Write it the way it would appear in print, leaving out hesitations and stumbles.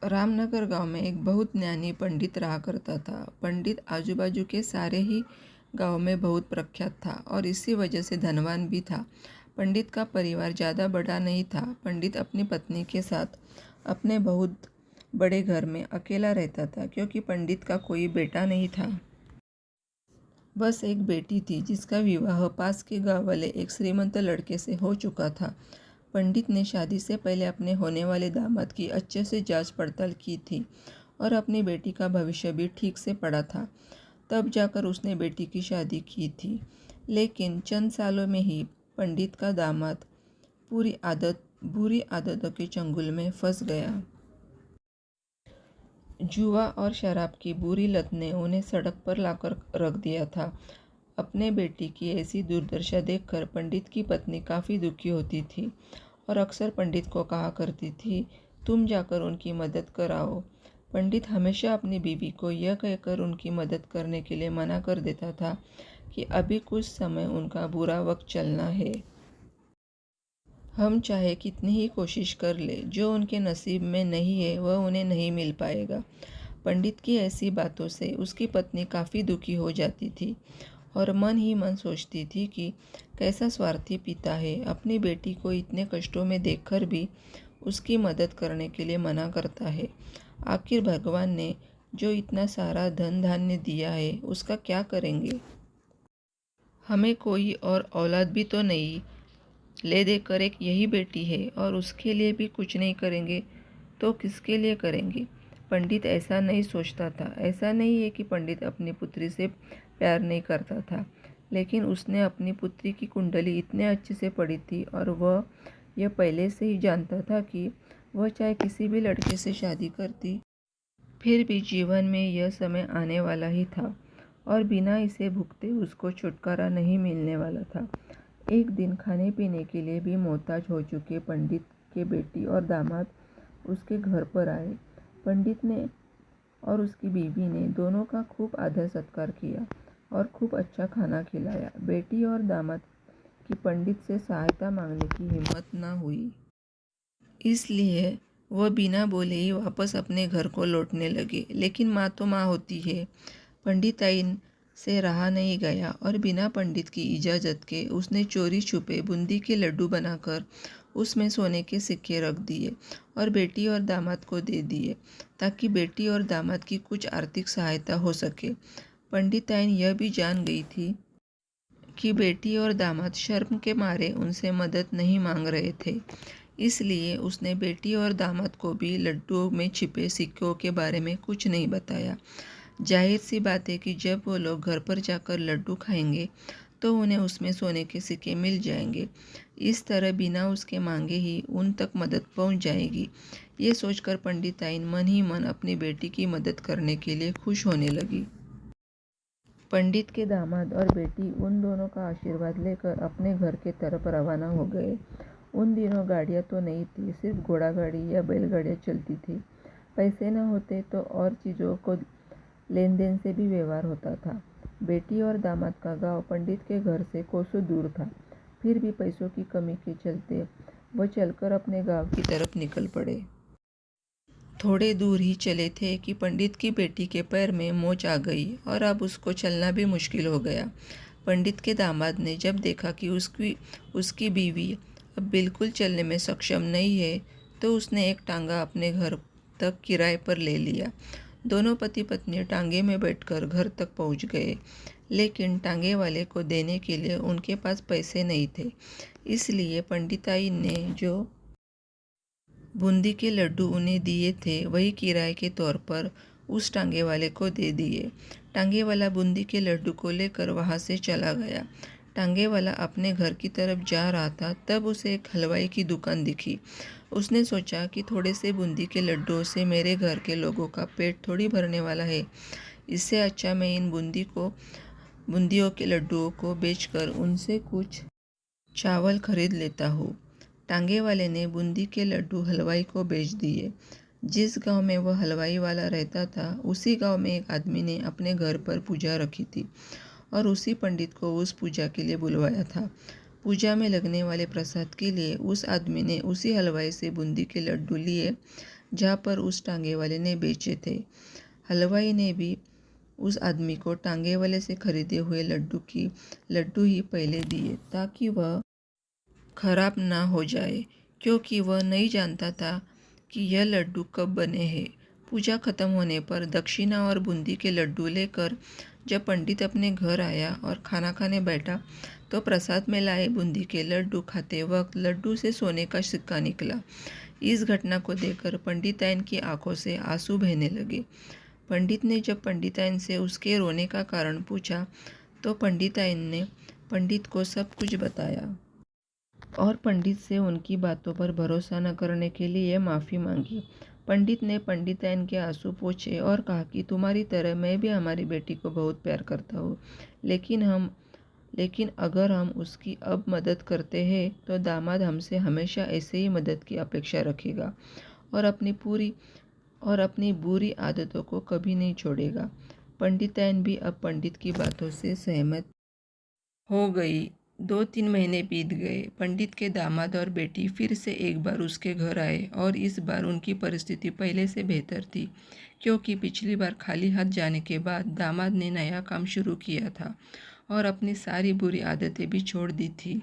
रामनगर गांव में एक बहुत ज्ञानी पंडित रहा करता था। पंडित आजू-बाजू के सारे ही गांव में बहुत प्रख्यात था और इसी वजह से धनवान भी था। पंडित का परिवार ज़्यादा बड़ा नहीं था। पंडित अपनी पत्नी के साथ अपने बहुत बड़े घर में अकेला रहता था क्योंकि पंडित का कोई बेटा नहीं था। बस एक बेटी थी जिसका विवाह पास के गांव वाले एक श्रीमंत लड़के से हो चुका था। पंडित ने शादी से पहले अपने होने वाले दामाद की अच्छे से जांच पड़ताल की थी और अपनी बेटी का भविष्य भी ठीक से पढ़ा था। तब जाकर उसने बेटी की शादी की थी। लेकिन चंद सालों में ही पंडित का दामाद बुरी आदतों के चंगुल में फंस गया। जुआ और शराब की बुरी लत ने उन्हें सड़क पर लाकर रख दिया था। अपने बेटी की ऐसी दुर्दशा देखकर पंडित की पत्नी काफ़ी दुखी होती थी और अक्सर पंडित को कहा करती थी, तुम जाकर उनकी मदद कराओ। पंडित हमेशा अपनी बीवी को यह कहकर उनकी मदद करने के लिए मना कर देता था कि अभी कुछ समय उनका बुरा वक्त चलना है। हम चाहे कितनी ही कोशिश कर ले, जो उनके नसीब में नहीं है वह उन्हें नहीं मिल पाएगा। पंडित की ऐसी बातों से उसकी पत्नी काफ़ी दुखी हो जाती थी और मन ही मन सोचती थी कि कैसा स्वार्थी पिता है, अपनी बेटी को इतने कष्टों में देखकर भी उसकी मदद करने के लिए मना करता है। आखिर भगवान ने जो इतना सारा धन धान्य दिया है उसका क्या करेंगे। हमें कोई और औलाद भी तो नहीं, ले देकर एक यही बेटी है और उसके लिए भी कुछ नहीं करेंगे तो किसके लिए करेंगे। पंडित ऐसा नहीं सोचता था। ऐसा नहीं है कि पंडित अपनी पुत्री से प्यार नहीं करता था, लेकिन उसने अपनी पुत्री की कुंडली इतने अच्छे से पढ़ी थी और वह यह पहले से ही जानता था कि वह चाहे किसी भी लड़के से शादी करती फिर भी जीवन में यह समय आने वाला ही था और बिना इसे भुगते उसको छुटकारा नहीं मिलने वाला था। एक दिन खाने पीने के लिए भी मोहताज हो चुके पंडित के बेटी और दामाद उसके घर पर आए। पंडित ने और उसकी बीवी ने दोनों का खूब आदर सत्कार किया और खूब अच्छा खाना खिलाया। बेटी और दामाद की पंडित से सहायता मांगने की हिम्मत न हुई, इसलिए वह बिना बोले ही वापस अपने घर को लौटने लगे। लेकिन माँ तो माँ होती है। पंडिताइन से रहा नहीं गया और बिना पंडित की इजाज़त के उसने चोरी छुपे बूंदी के लड्डू बनाकर उसमें सोने के सिक्के रख दिए और बेटी और दामाद को दे दिए ताकि बेटी और दामाद की कुछ आर्थिक सहायता हो सके। पंडिताइन यह भी जान गई थी कि बेटी और दामाद शर्म के मारे उनसे मदद नहीं मांग रहे थे, इसलिए उसने बेटी और दामाद को भी लड्डुओं में छिपे सिक्कों के बारे में कुछ नहीं बताया। जाहिर सी बात है कि जब वो लोग घर पर जाकर लड्डू खाएंगे तो उन्हें उसमें सोने के सिक्के मिल जाएंगे। इस तरह बिना उसके मांगे ही उन तक मदद पहुंच जाएगी। ये सोचकर पंडिताइन मन ही मन अपनी बेटी की मदद करने के लिए खुश होने लगी। पंडित के दामाद और बेटी उन दोनों का आशीर्वाद लेकर अपने घर के तरफ रवाना हो गए। उन दिनों गाड़ियाँ तो नहीं थी, सिर्फ घोड़ा गाड़ी या बैलगाड़ियाँ चलती थी। पैसे न होते तो और चीज़ों को लेन देन से भी व्यवहार होता था। बेटी और दामाद का गांव पंडित के घर से कोसों दूर था, फिर भी पैसों की कमी के चलते वह चलकर अपने गांव की तरफ निकल पड़े। थोड़े दूर ही चले थे कि पंडित की बेटी के पैर में मोच आ गई और अब उसको चलना भी मुश्किल हो गया। पंडित के दामाद ने जब देखा कि उसकी बीवी अब बिल्कुल चलने में सक्षम नहीं है तो उसने एक टांगा अपने घर तक किराए पर ले लिया। दोनों पति पत्नी टांगे में बैठकर घर तक पहुंच गए, लेकिन टांगे वाले को देने के लिए उनके पास पैसे नहीं थे। इसलिए पंडिताई ने जो बूंदी के लड्डू उन्हें दिए थे वही किराए के तौर पर उस टांगे वाले को दे दिए। टांगे वाला बूंदी के लड्डू को लेकर वहाँ से चला गया। टांगे वाला अपने घर की तरफ जा रहा था, तब उसे एक हलवाई की दुकान दिखी। उसने सोचा कि थोड़े से बूंदी के लड्डुओं से मेरे घर के लोगों का पेट थोड़ी भरने वाला है। इससे अच्छा मैं इन बूंदियों के लड्डुओं को बेचकर उनसे कुछ चावल खरीद लेता हूँ। टांगे वाले ने बूंदी के लड्डू हलवाई को बेच दिए। जिस गांव में वह हलवाई वाला रहता था उसी गांव में एक आदमी ने अपने घर पर पूजा रखी थी और उसी पंडित को उस पूजा के लिए बुलवाया था। पूजा में लगने वाले प्रसाद के लिए उस आदमी ने उसी हलवाई से बूंदी के लड्डू लिए जहाँ पर उस टांगे वाले ने बेचे थे। हलवाई ने भी उस आदमी को टांगे वाले से खरीदे हुए लड्डू ही पहले दिए ताकि वह खराब ना हो जाए, क्योंकि वह नहीं जानता था कि यह लड्डू कब बने हैं। पूजा खत्म होने पर दक्षिणा और बूंदी के लड्डू लेकर जब पंडित अपने घर आया और खाना खाने बैठा तो प्रसाद में लाए बूंदी के लड्डू खाते वक्त लड्डू से सोने का सिक्का निकला। इस घटना को देखकर पंडिताइन की आंखों से आंसू बहने लगे। पंडित ने जब पंडिताइन से उसके रोने का कारण पूछा तो पंडिताइन ने पंडित को सब कुछ बताया और पंडित से उनकी बातों पर भरोसा न करने के लिए माफ़ी मांगी। पंडित ने पंडिताइन के आंसू पोंछे और कहा कि तुम्हारी तरह मैं भी हमारी बेटी को बहुत प्यार करता हूँ, लेकिन अगर हम उसकी अब मदद करते हैं तो दामाद हमसे हमेशा ऐसे ही मदद की अपेक्षा रखेगा और अपनी बुरी आदतों को कभी नहीं छोड़ेगा। पंडिताइन भी अब पंडित की बातों से सहमत हो गई। 2-3 महीने बीत गए। पंडित के दामाद और बेटी फिर से एक बार उसके घर आए और इस बार उनकी परिस्थिति पहले से बेहतर थी, क्योंकि पिछली बार खाली हाथ जाने के बाद दामाद ने नया काम शुरू किया था और अपनी सारी बुरी आदतें भी छोड़ दी थी।